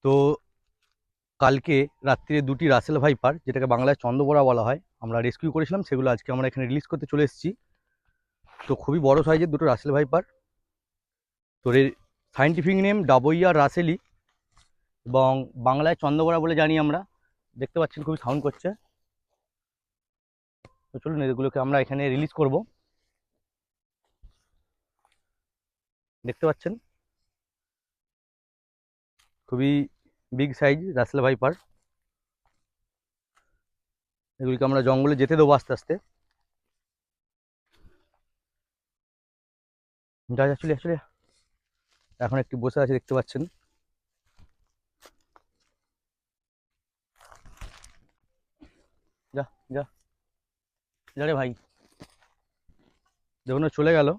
তো কালকে রাত্রিরে দুটি রাসেল ভাইপার, যেটাকে বাংলায় চন্দ্রবোরা বলা হয়, আমরা রেস্কিউ করেছিলাম। সেগুলো আজকে আমরা এখানে রিলিজ করতে চলে এসেছি। তো খুবই বড় সাইজের দুটো রাসেল ভাইপার। তো এর সায়েন্টিফিক নেম ডাবইয়ার রাসেলি, এবং বাংলায় চন্দ্রবোরা বলে জানি আমরা। দেখতে পাচ্ছেন খুবই সাউন্ড করছে। তো চলুন এগুলোকে আমরা এখানে রিলিজ করব। দেখতে পাচ্ছেন খুবই বিগ সাইজ রাসেল ভাইপার। এগুলিকে আমরা জঙ্গলে যেতে দেবো আস্তে আস্তে। যা যা, চলে আসলে এখন একটি বসে আছে, দেখতে পাচ্ছেন। যা যা, যা রে ভাই। দেখুন ও চলে গেল।